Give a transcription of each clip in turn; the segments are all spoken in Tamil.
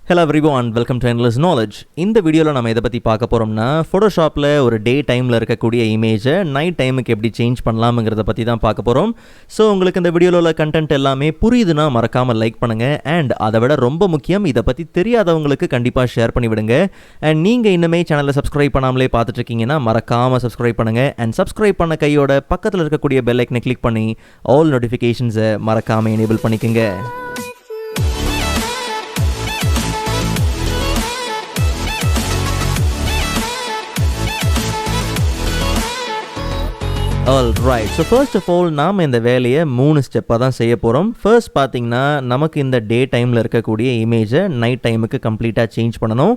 Hello everyone, welcome to Endless Knowledge. இந்த வீடியோவில் நம்ம இதை பற்றி பார்க்க போகிறோம்னா ஃபோட்டோஷாப்பில் ஒரு டே டைமில் இருக்கக்கூடிய இமேஜை நைட் டைமுக்கு எப்படி சேஞ்ச் பண்ணலாம்ங்கிறத பற்றி தான் பார்க்க போகிறோம். ஸோ உங்களுக்கு இந்த வீடியோவில் உள்ள கண்டென்ட் எல்லாமே புரியுதுன்னா மறக்காமல் லைக் பண்ணுங்கள். அண்ட் அதை விட ரொம்ப முக்கியம், இதை பற்றி தெரியாதவங்களுக்கு கண்டிப்பாக ஷேர் பண்ணி விடுங்க. அண்ட் நீங்கள் இன்னுமே சேனலை சப்ஸ்கிரைப் பண்ணாமலே பார்த்துட்ருக்கீங்கன்னா மறக்காமல் சப்ஸ்கிரைப் பண்ணுங்கள். அண்ட் சப்ஸ்கிரைப் பண்ண கையோட பக்கத்தில் இருக்கக்கூடிய பெல் ஐக்கனை கிளிக் பண்ணி ஆல் நோட்டிஃபிகேஷன்ஸை மறக்காமல் எனேபிள் பண்ணிக்கோங்க. Alright, so first of all நாம் இந்த வேலையை 3 ஸ்டெப்பாக தான் செய்ய போகிறோம். ஃபர்ஸ்ட் பார்த்தீங்கன்னா நமக்கு இந்த டே டைமில் இருக்கக்கூடிய இமேஜை நைட் டைமுக்கு கம்ப்ளீட்டாக சேஞ்ச் பண்ணணும்.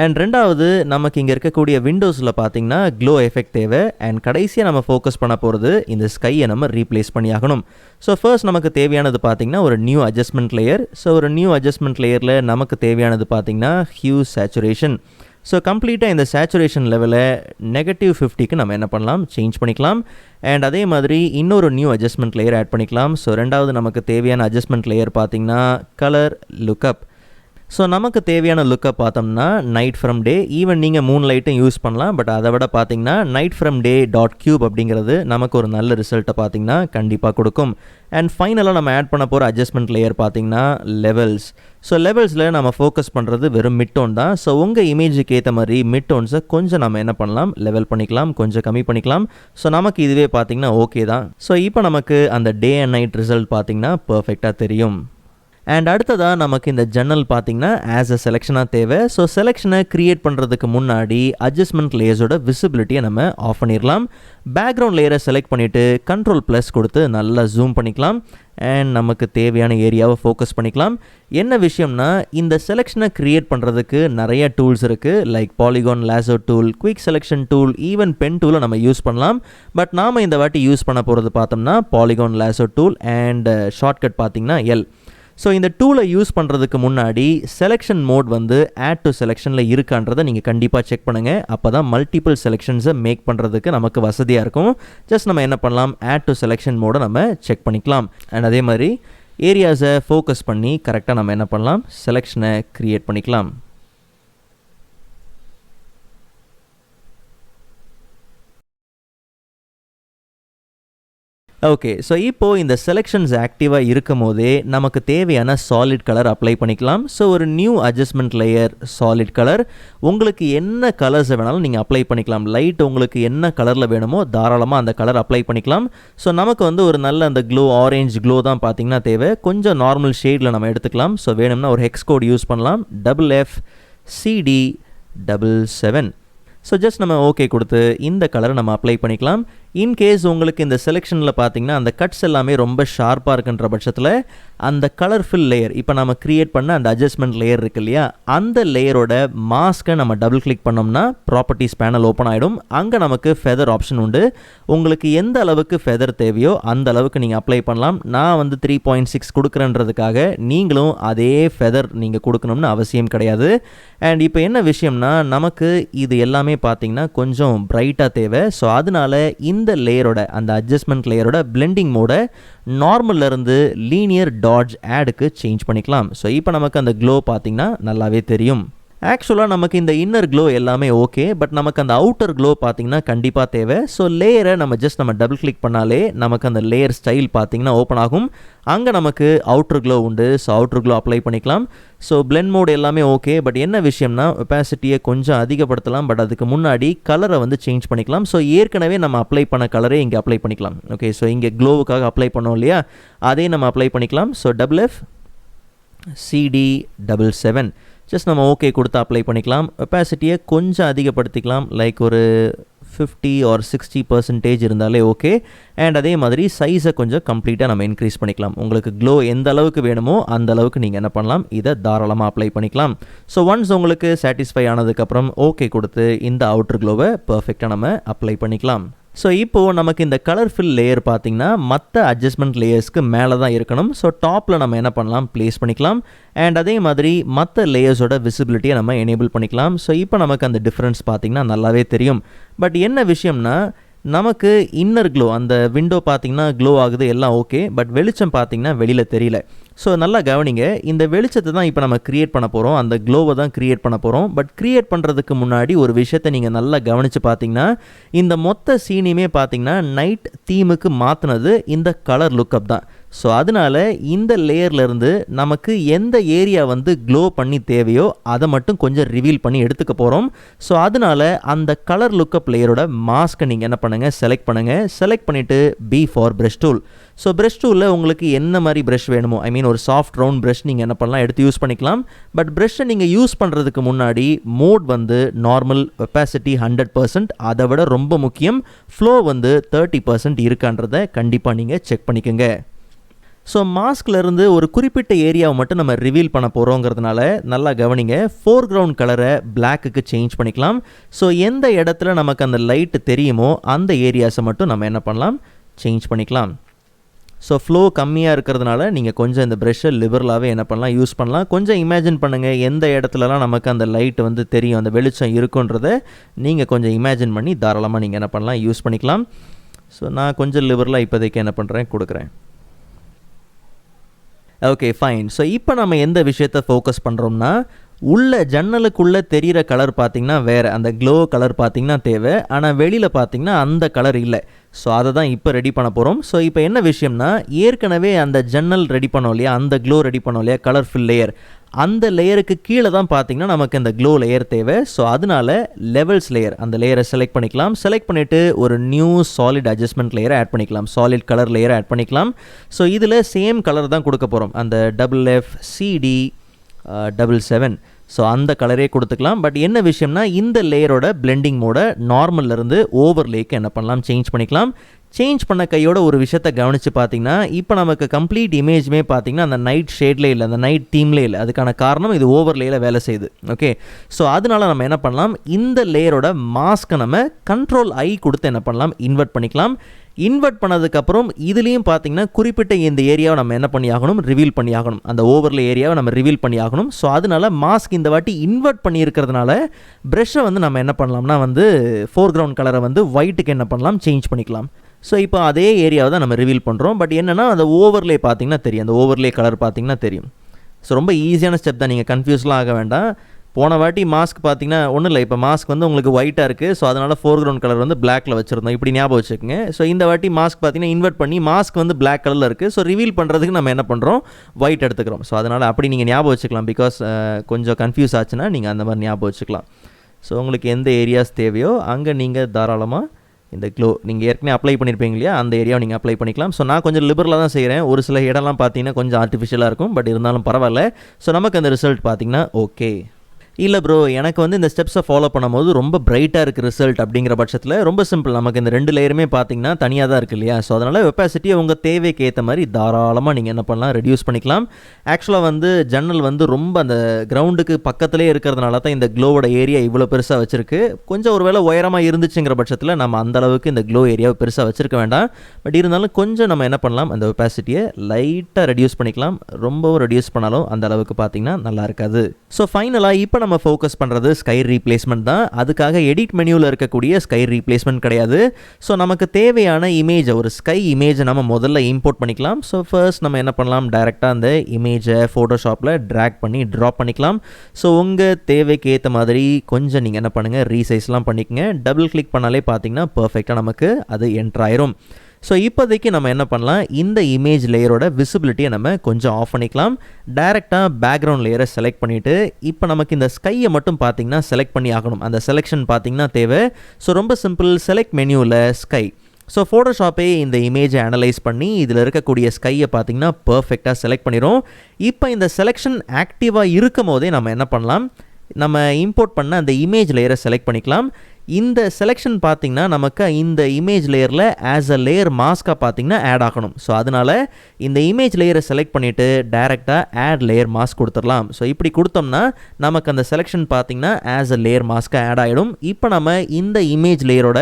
அண்ட் ரெண்டாவது, நமக்கு இங்கே இருக்கக்கூடிய விண்டோஸில் பார்த்தீங்கன்னா க்ளோ எஃபெக்ட் தேவை. அண்ட் கடைசியாக நம்ம ஃபோக்கஸ் பண்ண போகிறது இந்த ஸ்கையை நம்ம ரீப்ளேஸ் பண்ணி ஆகணும். ஸோ ஃபர்ஸ்ட் நமக்கு தேவையானது பார்த்தீங்கன்னா ஒரு நியூ அட்ஜஸ்ட்மெண்ட் லேயர். ஸோ ஒரு நியூ அட்ஜஸ்ட்மெண்ட் லேயரில் நமக்கு தேவையானது பார்த்தீங்கன்னா ஹியூ சேச்சுரேஷன். ஸோ கம்ப்ளீட்டாக இந்த சேச்சுரேஷன் லெவலை -50க்கு நம்ம என்ன பண்ணலாம், சேஞ்ச் பண்ணிக்கலாம். அண்ட் அதே மாதிரி இன்னொரு நியூ அட்ஜஸ்ட்மெண்ட் லேயர் ஆட் பண்ணிக்கலாம். ஸோ ரெண்டாவது நமக்கு தேவையான அட்ஜஸ்ட்மெண்ட் லேயர் பார்த்திங்கன்னா கலர் லுக்கப். ஸோ நமக்கு தேவையான லுக்கப் பார்த்தோம்னா நைட் ஃப்ரம் டே. ஈவன் நீங்கள் மூன் லைட்டும் யூஸ் பண்ணலாம். பட் அதை விட பார்த்தீங்கன்னா நைட் ஃப்ரம் டே .cube அப்படிங்கிறது நமக்கு ஒரு நல்ல ரிசல்ட்டை பார்த்தீங்கன்னா கண்டிப்பாக கொடுக்கும். அண்ட் ஃபைனலாக நம்ம ஆட் பண்ண போகிற அட்ஜஸ்ட்மெண்ட் லேயர் பார்த்தீங்கன்னா லெவல்ஸ். ஸோ லெவல்ஸில் நம்ம ஃபோக்கஸ் பண்ணுறது வெறும் மிட் டோன் தான். ஸோ உங்கள் இமேஜுக்கு ஏற்ற மாதிரி மிட் டோன்ஸை கொஞ்சம் நம்ம என்ன பண்ணலாம், லெவல் பண்ணிக்கலாம், கொஞ்சம் கம்மி பண்ணிக்கலாம். ஸோ நமக்கு இதுவே பார்த்தீங்கன்னா ஓகே தான். ஸோ இப்போ நமக்கு அந்த டே அண்ட் நைட் ரிசல்ட் பார்த்தீங்கன்னா பர்ஃபெக்டாக தெரியும். அண்ட் அடுத்ததாக நமக்கு இந்த ஜன்னல் பார்த்திங்கன்னா ஆஸ் அ செலெக்ஷனாக தேவை. ஸோ செலெக்ஷனை க்ரியேட் பண்ணுறதுக்கு முன்னாடி அட்ஜஸ்ட்மெண்ட் லேயர்ஸோட விசிபிலிட்டியை நம்ம ஆஃப் பண்ணிடலாம். பேக்ரவுண்ட் லேயரை செலக்ட் பண்ணிவிட்டு Ctrl+ கொடுத்து நல்லா ஜூம் பண்ணிக்கலாம். அண்ட் நமக்கு தேவையான ஏரியாவை ஃபோக்கஸ் பண்ணிக்கலாம். என்ன விஷயம்னா, இந்த செலெக்ஷனை க்ரியேட் பண்ணுறதுக்கு நிறைய டூல்ஸ் இருக்குது. Like polygon lasso tool, quick selection tool, even pen டூலை நம்ம யூஸ் பண்ணலாம். பட் நாம் இந்த வாட்டி யூஸ் பண்ண போகிறது பார்த்தோம்னா polygon lasso tool and shortcut பார்த்திங்கன்னா L. ஸோ இந்த டூலை யூஸ் பண்ணுறதுக்கு முன்னாடி செலெக்ஷன் மோட் வந்து ஆட் டு செலெக்ஷனில் இருக்கான்றதை நீங்கள் கண்டிப்பாக செக் பண்ணுங்கள். அப்போ தான் மல்டிபிள் செலெக்ஷன்ஸை மேக் பண்ணுறதுக்கு நமக்கு வசதியாக இருக்கும். ஜஸ்ட் நம்ம என்ன பண்ணலாம், ஆட் டு செலெக்ஷன் மோடை நம்ம செக் பண்ணிக்கலாம். அண்ட் அதே மாதிரி ஏரியாஸை ஃபோக்கஸ் பண்ணி கரெக்டாக நம்ம என்ன பண்ணலாம், செலெக்ஷனை க்ரியேட் பண்ணிக்கலாம். ஓகே, ஸோ இப்போது இந்த செலெக்ஷன்ஸ் ஆக்டிவாக இருக்கும் போதே நமக்கு தேவையான சாலிட் கலர் அப்ளை பண்ணிக்கலாம். ஸோ ஒரு new adjustment layer solid colour. உங்களுக்கு என்ன கலர்ஸை வேணாலும் நீங்கள் அப்ளை பண்ணிக்கலாம். லைட் உங்களுக்கு என்ன கலரில் வேணுமோ தாராளமாக அந்த கலர் அப்ளை பண்ணிக்கலாம். ஸோ நமக்கு வந்து ஒரு நல்ல அந்த க்ளோ, ஆரேஞ்ச் க்ளோ தான் பார்த்திங்கன்னா தேவை. கொஞ்சம் நார்மல் ஷேடில் நம்ம எடுத்துக்கலாம். ஸோ வேணும்னா ஒரு ஹெக்ஸ் கோட் யூஸ் பண்ணலாம், FFCD77. ஸோ ஜஸ்ட் நம்ம ஓகே கொடுத்து இந்த கலரை நம்ம அப்ளை பண்ணிக்கலாம். இன்கேஸ் உங்களுக்கு இந்த செலெக்ஷனில் பார்த்தீங்கன்னா அந்த கட்ஸ் எல்லாமே ரொம்ப ஷார்ப்பாக இருக்குன்ற பட்சத்தில் அந்த கலர்ஃபுல் லேயர், இப்போ நம்ம க்ரியேட் பண்ண அந்த அட்ஜஸ்ட்மெண்ட் லேயர் இருக்கு இல்லையா, அந்த லேயரோட மாஸ்க்கை நம்ம டபுள் கிளிக் பண்ணோம்னா ப்ராப்பர்ட்டிஸ் பேனல் ஓப்பன் ஆகிடும். அங்கே நமக்கு ஃபெதர் ஆப்ஷன் உண்டு. உங்களுக்கு எந்த அளவுக்கு ஃபெதர் தேவையோ அந்த அளவுக்கு நீங்கள் அப்ளை பண்ணலாம். நான் வந்து 3.6 கொடுக்குறேன்றதுக்காக நீங்களும் அதே ஃபெதர் நீங்கள் கொடுக்கணும்னு அவசியம் கிடையாது. அண்ட் இப்போ என்ன விஷயம்னா, நமக்கு இது எல்லாமே பார்த்தீங்கன்னா கொஞ்சம் பிரைட்டாக தேவை. ஸோ அதனால இந்த லேயரோட, அந்த அட்ஜஸ்ட்மெண்ட் லேயரோட பிளெண்டிங் மோட நார்மல்ல இருந்து லீனியர் டாட்ஜ் ஆடுக்கு சேஞ்ச் பண்ணிக்கலாம். ஸோ இப்போ நமக்கு அந்த க்ளோ பார்த்தீங்கன்னா நல்லாவே தெரியும். ஆக்சுவலாக நமக்கு இந்த இன்னர் க்ளோ எல்லாமே ஓகே, பட் நமக்கு அந்த அவுட்டர் க்ளோ பார்த்திங்கன்னா கண்டிப்பாக தேவை. ஸோ லேயரை நம்ம டபுள் கிளிக் பண்ணாலே நமக்கு அந்த லேயர் ஸ்டைல் பார்த்திங்கன்னா ஓப்பன் ஆகும். அங்கே நமக்கு அவுட்டர் க்ளோ உண்டு. ஸோ அவுட்டர் க்ளோ அப்ளை பண்ணிக்கலாம். ஸோ பிளெண்ட் மோட் எல்லாமே ஓகே, பட் என்ன விஷயம்னா ஒபாசிட்டியை கொஞ்சம் அதிகப்படுத்தலாம். பட் அதுக்கு முன்னாடி கலரை வந்து சேஞ்ச் பண்ணிக்கலாம். ஸோ ஏற்கனவே நம்ம அப்ளை பண்ண கலரே இங்கே அப்ளை பண்ணிக்கலாம். ஓகே, ஸோ இங்கே க்ளோவுக்காக அப்ளை பண்ணோம் இல்லையா, அதே நம்ம அப்ளை பண்ணிக்கலாம். ஸோ FFCD77 ஜஸ்ட் நம்ம ஓகே கொடுத்து அப்ளை பண்ணிக்கலாம். ஒபாசிட்டியை கொஞ்சம் அதிகப்படுத்திக்கலாம். லைக் ஒரு 50 or 60% இருந்தாலே ஓகே. அண்ட் அதே மாதிரி சைஸை கொஞ்சம் கம்ப்ளீட்டாக நம்ம இன்க்ரீஸ் பண்ணிக்கலாம். உங்களுக்கு க்ளோ எந்த அளவுக்கு வேணுமோ அந்த அளவுக்கு நீங்கள் என்ன பண்ணலாம், இதை தாராளமாக அப்ளை பண்ணிக்கலாம். ஸோ ஒன்ஸ் உங்களுக்கு சாட்டிஸ்ஃபை ஆனதுக்கப்புறம் ஓகே கொடுத்து இந்த அவுட்டர் க்ளோவை பர்ஃபெக்டாக நம்ம அப்ளை பண்ணிக்கலாம். ஸோ இப்போது நமக்கு இந்த கலர்ஃபுல் லேயர் பார்த்திங்கன்னா மற்ற அட்ஜஸ்ட்மெண்ட் லேயர்ஸ்க்கு மேலே தான் இருக்கணும். ஸோ டாப்பில் நம்ம என்ன பண்ணலாம், ப்ளேஸ் பண்ணிக்கலாம். அண்ட் அதே மாதிரி மற்ற லேயர்ஸோட விசிபிலிட்டியை நம்ம எனேபிள் பண்ணிக்கலாம். ஸோ இப்போ நமக்கு அந்த டிஃப்ரென்ஸ் பார்த்திங்கன்னா நல்லாவே தெரியும். பட் என்ன விஷயம்னா, நமக்கு இன்னர் க்ளோ, அந்த விண்டோ பார்த்திங்கன்னா க்ளோ ஆகுது, எல்லாம் ஓகே. பட் வெளிச்சம் பார்த்திங்கன்னா வெளியில் தெரியல. ஸோ நல்லா கவனிங்க, இந்த வெளிச்சத்தை தான் இப்போ நம்ம க்ரியேட் பண்ண போகிறோம், அந்த க்ளோவை தான் க்ரியேட் பண்ண போகிறோம். பட் க்ரியேட் பண்ணுறதுக்கு முன்னாடி ஒரு விஷயத்தை நீங்கள் நல்லா கவனித்து பார்த்தீங்கன்னா, இந்த மொத்த சீனையுமே பார்த்தீங்கன்னா நைட் தீமுக்கு மாற்றினது இந்த கலர் லுக்கப் தான். ஸோ அதனால் இந்த லேயர்லேருந்து நமக்கு எந்த ஏரியா வந்து க்ளோ பண்ணி தேவையோ அதை மட்டும் கொஞ்சம் ரிவீல் பண்ணி எடுத்துக்க போகிறோம். ஸோ அதனால் அந்த கலர் லுக்கப் லேயரோட மாஸ்க்கை நீங்கள் என்ன பண்ணுங்கள், செலக்ட் பண்ணுங்கள். செலக்ட் பண்ணிவிட்டு B for brush tool. So brush டூலில் உங்களுக்கு என்ன மாதிரி ப்ரஷ் வேணுமோ, ஐ மீன் ஒரு சாஃப்ட் ரவுண்ட் ப்ரஷ் நீங்கள் என்ன பண்ணலாம், எடுத்து யூஸ் பண்ணிக்கலாம். பட் ப்ரஷ்ஷை நீங்கள் யூஸ் பண்ணுறதுக்கு முன்னாடி மோட் வந்து நார்மல், ஒப்பாசிட்டி 100%, அதை விட ரொம்ப முக்கியம் ஃப்ளோ வந்து 30% இருக்கான்றதை கண்டிப்பாக நீங்கள் செக் பண்ணிக்கோங்க. ஸோ மாஸ்க்லேருந்து ஒரு குறிப்பிட்ட ஏரியாவை மட்டும் நம்ம ரிவீல் பண்ண போகிறோங்கிறதுனால நல்லா கவனிங்க, ஃபோர்க்ரவுண்ட் கலரை பிளாக்குக்கு சேஞ்ச் பண்ணிக்கலாம். ஸோ எந்த இடத்துல நமக்கு அந்த லைட்டு தெரியுமோ அந்த ஏரியாஸை மட்டும் நம்ம என்ன பண்ணலாம், சேஞ்ச் பண்ணிக்கலாம். ஸோ ஃப்ளோ கம்மியாக இருக்கிறதுனால நீங்கள் கொஞ்சம் இந்த ப்ரெஷ்ஷை லிபரலாகவே என்ன பண்ணலாம், யூஸ் பண்ணலாம். கொஞ்சம் இமேஜின் பண்ணுங்கள், எந்த இடத்துலலாம் நமக்கு அந்த லைட் வந்து தெரியும், அந்த வெளிச்சம் இருக்குன்றதை நீங்கள் கொஞ்சம் இமேஜின் பண்ணி தாராளமாக நீங்கள் என்ன பண்ணலாம், யூஸ் பண்ணிக்கலாம். ஸோ நான் கொஞ்சம் லிபரலாக இப்போதைக்கு என்ன பண்ணுறேன், கொடுக்குறேன். Okay fine. ஸோ இப்போ நம்ம எந்த விஷயத்தை ஃபோக்கஸ் பண்ணுறோம்னா, உள்ள ஜன்னலுக்குள்ளே தெரிகிற கலர் பார்த்திங்கன்னா வேறு, அந்த க்ளோ கலர் பார்த்திங்கன்னா தேவை, ஆனால் வெளியில் பார்த்திங்கன்னா அந்த கலர் இல்லை. ஸோ அதை தான் இப்போ ரெடி பண்ண போகிறோம். ஸோ இப்போ என்ன விஷயம்னா, ஏற்கனவே அந்த ஜன்னல் ரெடி பண்ணோம் இல்லையா, அந்த க்ளோ ரெடி பண்ணோம் இல்லையா, கலர்ஃபுல் லேயர், அந்த லேயருக்கு கீழே தான் பார்த்திங்கன்னா நமக்கு இந்த க்ளோ லேயர் தேவை. ஸோ அதனால் லெவல்ஸ் லேயர், அந்த லேயரை செலக்ட் பண்ணிக்கலாம். செலக்ட் பண்ணிவிட்டு ஒரு நியூ சாலிட் அட்ஜஸ்ட்மெண்ட் லேயரை ஆட் பண்ணிக்கலாம், சாலிட் கலர் லேயரை ஆட் பண்ணிக்கலாம். ஸோ இதில் சேம் கலர் தான் கொடுக்க போகிறோம், அந்த FFCD77. ஸோ அந்த கலரே கொடுத்துக்கலாம். பட் என்ன விஷயம்னா, இந்த லேயரோட பிளெண்டிங் மோட நார்மல்லேருந்து ஓவர்லேக்கு என்ன பண்ணலாம், சேஞ்ச் பண்ணிக்கலாம். சேஞ்ச் பண்ண கையோட ஒரு விஷயத்தை கவனித்து பார்த்தீங்கன்னா, இப்போ நமக்கு கம்ப்ளீட் இமேஜுமே பார்த்தீங்கன்னா அந்த நைட் ஷேட்லேயே இல்லை, அந்த நைட் தீம்லே இல்லை. அதுக்கான காரணம் இது ஓவர்லேயில் வேலை செய்யுது. ஓகே, ஸோ அதனால் நம்ம என்ன பண்ணலாம், இந்த லேயரோட மாஸ்க்கை நம்ம Ctrl+I கொடுத்து என்ன பண்ணலாம், இன்வெர்ட் பண்ணிக்கலாம். இன்வெர்ட் பண்ணதுக்கப்புறம் இதுலேயும் பார்த்தீங்கன்னா குறிப்பிட்ட இந்த ஏரியாவை நம்ம என்ன பண்ணி ஆகணும், ரிவீல் பண்ணி ஆகணும், அந்த ஓவர்லே ஏரியாவை நம்ம ரிவீல் பண்ணி ஆகணும். ஸோ அதனால் மாஸ்க் இந்த வாட்டி இன்வெர்ட் பண்ணி இருக்கிறதுனால ப்ரெஷ்ஷை வந்து நம்ம என்ன பண்ணலாம்னா வந்து ஃபோர்க்ரவுண்ட் கலரை வந்து ஒயிட்டுக்கு என்ன பண்ணலாம், சேஞ்ச் பண்ணிக்கலாம். ஸோ இப்போ அதே ஏரியாவை தான் நம்ம ரிவீல் பண்ணுறோம். பட் என்னென்னா அந்த ஓவர்லே பார்த்திங்கன்னா தெரியும், அந்த ஓவர்லே கலர் பார்த்திங்கன்னா தெரியும். ஸோ ரொம்ப ஈஸியான ஸ்டெப் தான், நீங்கள் கன்ஃபியூஸ்லாம் ஆக வேண்டாம். போன வாட்டி மாஸ்க் பார்த்தீங்கன்னா ஒன்றும் இல்லை, இப்போ மாஸ்க் வந்து உங்களுக்கு ஒயிட்டாக இருக்குது, ஸோ அதனால் ஃபோர்க்ரவுண்ட் கலர் வந்து பிளாக்ல வச்சுருந்தோம், இப்படி ஞாபகம் வச்சுக்கோங்க. ஸோ இந்த வாட்டி மாஸ்க் பார்த்தீங்கன்னா இன்வெர்ட் பண்ணி மாஸ்க் வந்து பிளாக் கலரில் இருக்குது. ஸோ ரிவீல் பண்ணுறதுக்கு நம்ம என்ன பண்ணுறோம், ஒயிட் எடுத்துக்கிறோம். ஸோ அதனால் அப்படி நீங்கள் ஞாபகம் வச்சுக்கலாம். பிகாஸ் கொஞ்சம் கன்ஃபியூஸ் ஆச்சுன்னா நீங்கள் அந்த மாதிரி ஞாபகம் வச்சுக்கலாம். ஸோ உங்களுக்கு எந்த ஏரியாஸ் தேவையோ அங்கே நீங்கள் தாராளமாக இந்த க்ளோ நீங்கள் ஏற்கனவே அப்ளை பண்ணியிருப்பீங்க இல்லையா, அந்த ஏரியாவை நீங்கள் அப்ளை பண்ணிக்கலாம். ஸோ நான் கொஞ்சம் லிபரலாக தான் செய்கிறேன், ஒரு சில இடம்லாம் பார்த்தீங்கன்னா கொஞ்சம் ஆர்டிஃபிஷியலாக இருக்கும், பட் இருந்தாலும் பரவாயில்ல. ஸோ நமக்கு அந்த ரிசல்ட் பார்த்தீங்கன்னா ஓகே. இல்லை ப்ரோ, எனக்கு வந்து இந்த ஸ்டெப்ஸை ஃபாலோ பண்ணும்போது ரொம்ப பிரைட்டாக இருக்குது ரிசல்ட் அப்படிங்கிற பட்சத்தில் ரொம்ப சிம்பிள், நமக்கு இந்த 2 லேயருமே பார்த்தீங்கன்னா தனியாக தான் இருக்குது இல்லையா. ஸோ அதனால் வெப்பாசிட்டியை உங்கள் தேவைக்கு ஏற்ற மாதிரி தாராளமாக நீங்கள் என்ன பண்ணலாம், ரெடியூஸ் பண்ணிக்கலாம். ஆக்சுவலாக வந்து ஜன்னல் வந்து ரொம்ப அந்த கிரவுண்டுக்கு பக்கத்துலேயே இருக்கிறதுனால தான் இந்த க்ளோவோட ஏரியா இவ்வளோ பெருசாக வச்சுருக்கு. கொஞ்சம் ஒரு வேளை உயரமாக இருந்துச்சுங்கிற பட்சத்தில் நம்ம அந்தளவுக்கு இந்த க்ளோ ஏரியாவை பெருசாக வச்சுருக்க வேண்டாம். பட் இருந்தாலும் கொஞ்சம் நம்ம என்ன பண்ணலாம், அந்த வெப்பாசிட்டியை லைட்டாக ரெடியூஸ் பண்ணிக்கலாம். ரொம்பவும் ரெடியூஸ் பண்ணாலும் அந்த அளவுக்கு பார்த்தீங்கன்னா நல்லா இருக்காது. ஸோ ஃபைனலாக இப்போ நம்ம ஃபோக்கஸ் பண்ணுறது ஸ்கை ரீப்ளேஸ்மெண்ட் தான். அதுக்காக எடிட் மெனுவில் இருக்கக்கூடிய ஸ்கை ரீப்ளேஸ்மெண்ட் கிடையாது. ஸோ நமக்கு தேவையான இமேஜை, ஒரு ஸ்கை இமேஜை நம்ம முதல்ல இம்போர்ட் பண்ணிக்கலாம். ஸோ ஃபர்ஸ்ட் நம்ம என்ன பண்ணலாம், டைரெக்டாக அந்த இமேஜை ஃபோட்டோஷாப்பில் ட்ராக் பண்ணி ட்ராப் பண்ணிக்கலாம். ஸோ உங்கள் தேவைக்கு ஏற்ற மாதிரி கொஞ்சம் நீங்கள் என்ன பண்ணுங்கள், ரீசைஸ்லாம் பண்ணிக்கங்க. டபுள் கிளிக் பண்ணாலே பார்த்தீங்கன்னா பர்ஃபெக்டாக நமக்கு அது என்ட்ரு ஆயிரும். ஸோ இப்போதைக்கு நம்ம என்ன பண்ணலாம், இந்த இமேஜ் லேயரோட விசிபிலிட்டியை நம்ம கொஞ்சம் ஆஃப் பண்ணிக்கலாம். டைரெக்டாக பேக்ரவுண்ட் லேயரை செலக்ட் பண்ணிவிட்டு இப்போ நமக்கு இந்த ஸ்கையை மட்டும் பார்த்திங்கன்னா செலக்ட் பண்ணி ஆகணும். அந்த செலெக்ஷன் பார்த்திங்கன்னா தேவை. ஸோ ரொம்ப சிம்பிள், செலக்ட் மெனுவில் ஸ்கை. ஸோ ஃபோட்டோஷாப்பே இந்த இமேஜை அனலைஸ் பண்ணி இதில் இருக்கக்கூடிய ஸ்கையை பார்த்திங்கன்னா பர்ஃபெக்டாக செலக்ட் பண்ணிடும். இப்போ இந்த செலெக்ஷன் ஆக்டிவாக இருக்கும் போதே நம்ம என்ன பண்ணலாம், நம்ம இம்போர்ட் பண்ண அந்த இமேஜ் லேயரை செலக்ட் பண்ணிக்கலாம். இந்த செலெக்ஷன் பார்த்திங்கன்னா நமக்கு இந்த இமேஜ் லேயரில் ஆஸ் அ லேயர் மாஸ்க்காக பார்த்திங்கன்னா ஆட் ஆகணும். ஸோ அதனால் இந்த இமேஜ் லேயரை செலக்ட் பண்ணிவிட்டு டேரெக்டாக ஆட் லேயர் மாஸ்க் கொடுத்துடலாம். ஸோ இப்படி கொடுத்தோம்னா நமக்கு அந்த செலெக்ஷன் பார்த்திங்கன்னா ஆஸ் அ லேயர் மாஸ்க்காக ஆட் ஆகிடும். இப்போ நம்ம இந்த இமேஜ் லேயரோட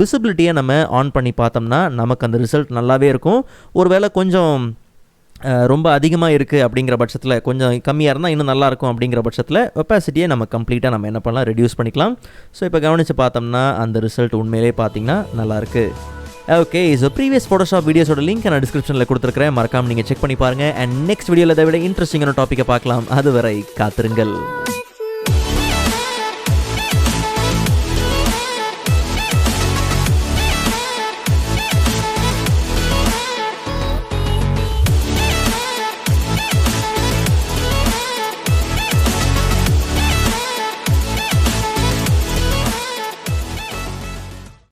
விசிபிலிட்டியை நம்ம ஆன் பண்ணி பார்த்தோம்னா நமக்கு அந்த ரிசல்ட் நல்லாவே இருக்கும். ஒருவேளை கொஞ்சம் ரொம்ப அதிகமாக இருக்குது அப்படிங்கிற பட்சத்தில், கொஞ்சம் கம்மியாக இருந்தால் இன்னும் நல்லாயிருக்கும் அப்படிங்கிற பட்சத்தில் ஒப்பாசிட்டியை நம்ம கம்ப்ளீட்டாக நம்ம என்ன பண்ணலாம், ரெடியூஸ் பண்ணிக்கலாம். ஸோ இப்போ கவனித்து பார்த்தோம்னா அந்த ரிசல்ட் உண்மையிலே பார்த்திங்கன்னா நல்லாயிருக்கு. ஓகே, ஸோ ப்ரீவியஸ் ஃபோட்டோஷாப் வீடியோஸோட லிங்க் நான் டிஸ்கிரிப்ஷனில் கொடுத்துருக்கிறேன், மறக்காம நீங்கள் செக் பண்ணி பாருங்கள். அண்ட் நெக்ஸ்ட் வீடியோவில் இதை விட இன்ட்ரெஸ்டிங்கான டாப்பிக்கை பார்க்கலாம். அதுவரை காத்திருங்கள்.